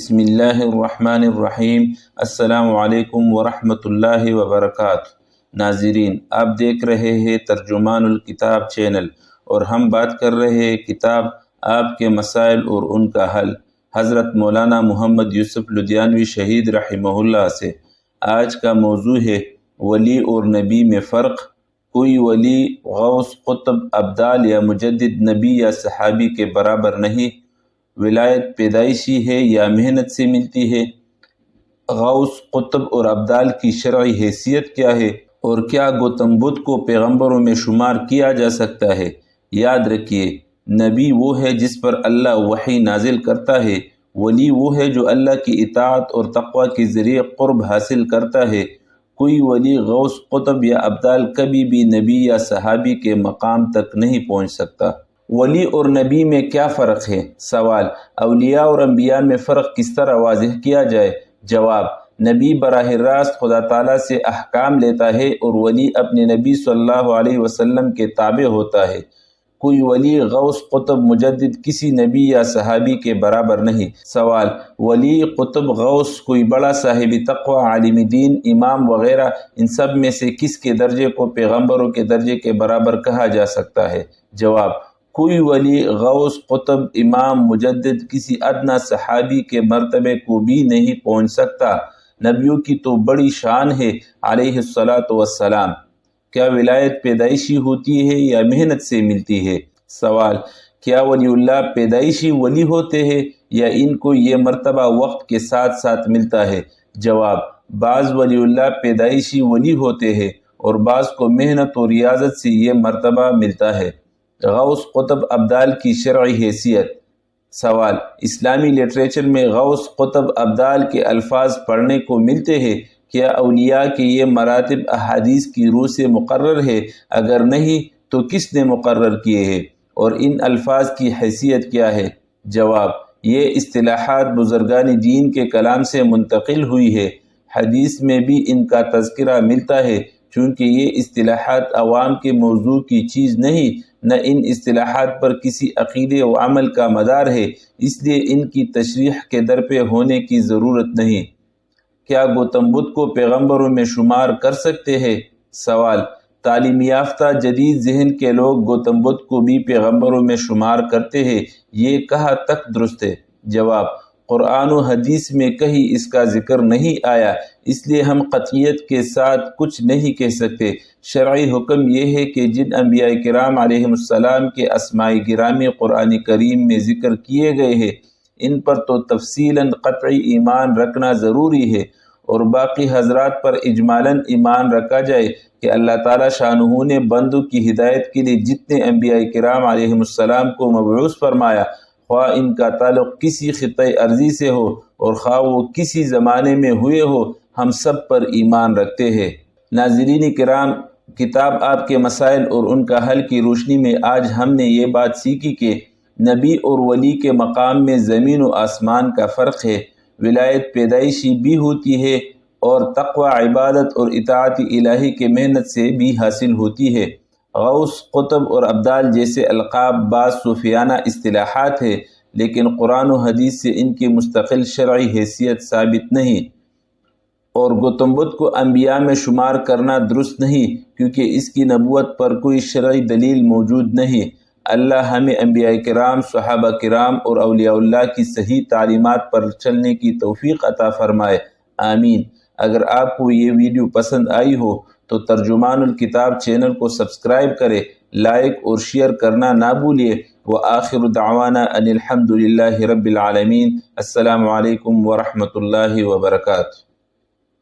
بسم اللہ الرحمن الرحیم۔ السلام علیکم ورحمۃ اللہ وبرکاتہ۔ ناظرین، آپ دیکھ رہے ہیں ترجمان الکتاب چینل اور ہم بات کر رہے ہیں کتاب آپ کے مسائل اور ان کا حل، حضرت مولانا محمد یوسف لدھیانوی شہید رحمہ اللہ سے۔ آج کا موضوع ہے ولی اور نبی میں فرق۔ کوئی ولی غوث، قطب، ابدال یا مجدد نبی یا صحابی کے برابر نہیں۔ ولایت پیدائشی ہے یا محنت سے ملتی ہے؟ غوث، قطب اور ابدال کی شرعی حیثیت کیا ہے؟ اور کیا گوتم بدھ کو پیغمبروں میں شمار کیا جا سکتا ہے؟ یاد رکھیے، نبی وہ ہے جس پر اللہ وحی نازل کرتا ہے، ولی وہ ہے جو اللہ کی اطاعت اور تقوی کے ذریعے قرب حاصل کرتا ہے۔ کوئی ولی، غوث، قطب یا ابدال کبھی بھی نبی یا صحابی کے مقام تک نہیں پہنچ سکتا۔ ولی اور نبی میں کیا فرق ہے؟ سوال: اولیاء اور انبیاء میں فرق کس طرح واضح کیا جائے؟ جواب: نبی براہ راست خدا تعالیٰ سے احکام لیتا ہے اور ولی اپنے نبی صلی اللہ علیہ وسلم کے تابع ہوتا ہے۔ کوئی ولی، غوث، قطب، مجدد کسی نبی یا صحابی کے برابر نہیں۔ سوال: ولی، قطب، غوث، کوئی بڑا صاحب تقوی، عالم دین، امام وغیرہ، ان سب میں سے کس کے درجے کو پیغمبروں کے درجے کے برابر کہا جا سکتا ہے؟ جواب: کوئی ولی، غوث، قطب، امام، مجدد کسی ادنیٰ صحابی کے مرتبے کو بھی نہیں پہنچ سکتا۔ نبیوں کی تو بڑی شان ہے علیہ الصلاۃ والسلام۔ کیا ولایت پیدائشی ہوتی ہے یا محنت سے ملتی ہے؟ سوال: کیا ولی اللہ پیدائشی ولی ہوتے ہیں یا ان کو یہ مرتبہ وقت کے ساتھ ساتھ ملتا ہے؟ جواب: بعض ولی اللہ پیدائشی ولی ہوتے ہیں اور بعض کو محنت و ریاضت سے یہ مرتبہ ملتا ہے۔ غوث، قطب، ابدال کی شرعی حیثیت۔ سوال: اسلامی لٹریچر میں غوث، قطب، ابدال کے الفاظ پڑھنے کو ملتے ہیں۔ کیا اولیاء کے یہ مراتب احادیث کی روح سے مقرر ہے؟ اگر نہیں تو کس نے مقرر کیے ہیں اور ان الفاظ کی حیثیت کیا ہے؟ جواب: یہ اصطلاحات بزرگان دین کے کلام سے منتقل ہوئی ہے۔ حدیث میں بھی ان کا تذکرہ ملتا ہے۔ چونکہ یہ اصطلاحات عوام کے موضوع کی چیز نہیں، نہ ان اصطلاحات پر کسی عقیدے و عمل کا مدار ہے، اس لیے ان کی تشریح کے درپے ہونے کی ضرورت نہیں۔ کیا گوتم بدھ کو پیغمبروں میں شمار کر سکتے ہیں؟ سوال: تعلیم یافتہ جدید ذہن کے لوگ گوتم بدھ کو بھی پیغمبروں میں شمار کرتے ہیں، یہ کہاں تک درست ہے؟ جواب: قرآن و حدیث میں کہیں اس کا ذکر نہیں آیا، اس لیے ہم قطعیت کے ساتھ کچھ نہیں کہہ سکتے۔ شرعی حکم یہ ہے کہ جن انبیاء کرام علیہ السلام کے اسماء گرامی قرآن کریم میں ذکر کیے گئے ہیں، ان پر تو تفصیلاً قطعی ایمان رکھنا ضروری ہے، اور باقی حضرات پر اجمالاً ایمان رکھا جائے کہ اللہ تعالیٰ شانہ نے بندوں کی ہدایت کے لیے جتنے انبیاء کرام علیہ السلام کو مبعوث فرمایا، خواہ ان کا تعلق کسی خطۂ ارضی سے ہو اور خواہ وہ کسی زمانے میں ہوئے ہو، ہم سب پر ایمان رکھتے ہیں۔ ناظرین کرام، کتاب آپ کے مسائل اور ان کا حل کی روشنی میں آج ہم نے یہ بات سیکھی کہ نبی اور ولی کے مقام میں زمین و آسمان کا فرق ہے۔ ولایت پیدائشی بھی ہوتی ہے اور تقوی، عبادت اور اطاعت الہی کے محنت سے بھی حاصل ہوتی ہے۔ غوث، قطب اور ابدال جیسے القاب بعض صوفیانہ اصطلاحات ہیں، لیکن قرآن و حدیث سے ان کی مستقل شرعی حیثیت ثابت نہیں، اور گوتم بدھ کو انبیاء میں شمار کرنا درست نہیں، کیونکہ اس کی نبوت پر کوئی شرعی دلیل موجود نہیں۔ اللہ ہمیں انبیاء کرام، صحابہ کرام اور اولیاء اللہ کی صحیح تعلیمات پر چلنے کی توفیق عطا فرمائے، آمین۔ اگر آپ کو یہ ویڈیو پسند آئی ہو تو ترجمان الکتاب چینل کو سبسکرائب کرے، لائک اور شیئر کرنا نہ بھولیے۔ وآخر دعوانا ان الحمد للہ رب العالمین۔ السلام علیکم ورحمۃ اللہ وبرکاتہ۔